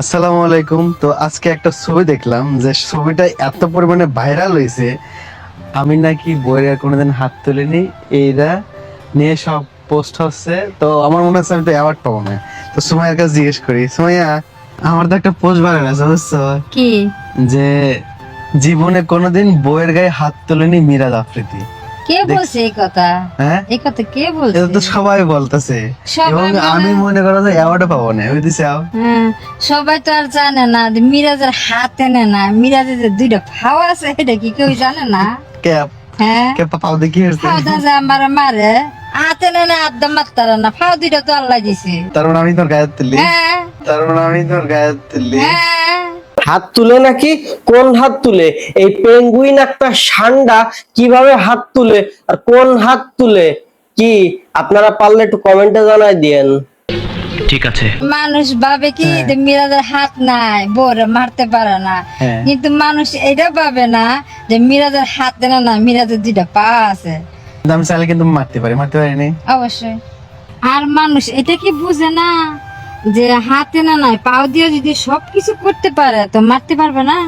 আসসালামু আলাইকুম। তো আজকে একটা ছবি দেখলাম যে ছবিটা এত পরিমাণে ভাইরাল হয়েছে, আমি নাকি বইয়ের কোনোদিন হাত তুলিনি, এইটা নিয়ে সব পোস্ট হচ্ছে। তো আমার মনে হচ্ছে আমি তো অ্যাওয়ার্ড পাবো না। তো সুমাইয়ার কাছে জিজ্ঞেস করি, সুমাইয়া আমার তো একটা পোস্ট ভাইরাল আছে বুঝছো, কি? যে জীবনে কোনোদিন বইয়ের গায়ে হাত তোলেনি মিরাজ আফ্রিদি। কে বলছে এই কথা? হ্যাঁ, এই কথা কে এটা বলছে? তো সবাই বলতেছে সবাই এবং মানে? আমি মনে করো যে অ্যাওয়ার্ডও পাবো না বুঝতেছ। হ্যাঁ, সবাই তো আর জানে না যে মিরাজের হাতে না, মিরাজের যে দুইটা ফাও আছে এটা কি কেউ জানে না? কে হ্যাঁ, কে পাও দেখি হচ্ছে। ফাও যে আমার মারে হাতে না আদম মাত্তারা না, ফাও দুইটা তো আল্লাহ দিছে। তার মানে আমি তোর গায়ে তুললি, হ্যাঁ তার মানে আমি তোর গায়ে তুললি। হ্যাঁ, হাত তুলে নাকি? কোন হাত তুলে? এই পেঙ্গুইন একটা ষান্ডা কিভাবে হাত তুলে আর কোন হাত তুলে কি আপনারা পারলে একটু কমেন্টে জানাই দিয়েন। ঠিক আছে। মানুষ ভাবে কি হ্যাঁ। যে মিরাজের হাত নাই, বউরে মারতে পারে না, হ্যাঁ। কিন্তু মানুষ এটা ভাবে না যে মিরাজের হাত না, মিরাজের দুইটা পা আছে। কিন্তু আমি চাইলে কিন্তু মারতে পারিনি। অবশ্যই। আর মানুষ এটা কি বুঝে না যে হাতে না নাই পাও দিয়ে যদি সবকিছু করতে পারে তো মারতে পারবে না?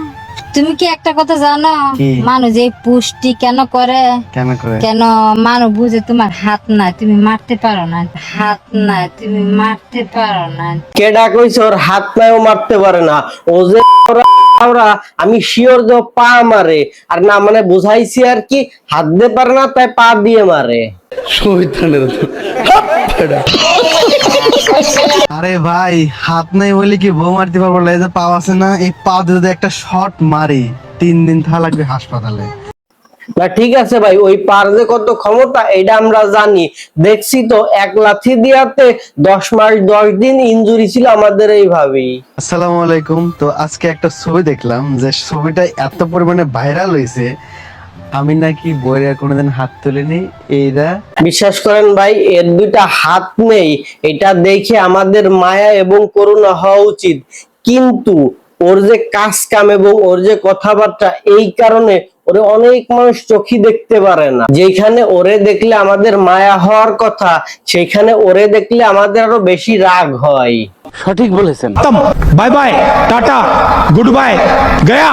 তুমি কি একটা কথা জানো? কি? মানুষ এই পুষ্টি কেন করে? কেন করে? কেন মানুষ বুঝে তোমার হাত নাই, তুমি মারতে পারো না, হাত নাই তুমি মারতে পারো না। কেডা কইছে ওর হাত নাইও মারতে পারে না? ও যে ওরা আমি শিওর যে ও পা মারে, আর না মানে বুঝাইছি আর কি, হাত দিয়ে পারে না তাই পা দিয়ে মারে। আরে ভাই, হাত নাই বলে কি বউ মারতে পারবো না? এই যে পা আছে না, এই পা দিয়ে যদি একটা শট মারি 3 দিন থাকা লাগবে হাসপাতালে। না ঠিক আছে ভাই, ওই পার যে কত ক্ষমতা এটা আমরা জানি, দেখছি তো এক লাথি দিয়াতে 10 মাস 10 দিন ইনজুরি ছিল আমাদের এইভাবেই। আসসালামু আলাইকুম। তো আজকে একটা ছবি দেখলাম যে ছবিটা এত পরিমাণে ভাইরাল হয়েছে, আমি নাকি বইয়ের কোনোদিন হাত তুলিনি, এইটা বিশ্বাস করেন ভাই, এর দুইটা হাত নেই, এটা দেখে আমাদের মায়া এবং করুণা হওয়া উচিত, কিন্তু ওর যে কাজ কাম এবং ওর যে কথাবার্তা, এই কারণে ওরে অনেক মানুষ চোখই দেখতে পারে না। যেখানে ওরে দেখলে আমাদের মায়া হওয়ার কথা, সেখানে ওরে দেখলে আমাদের আরো বেশি রাগ হয়। সঠিক বলেছেন। Bye bye ta-ta goodbye गया।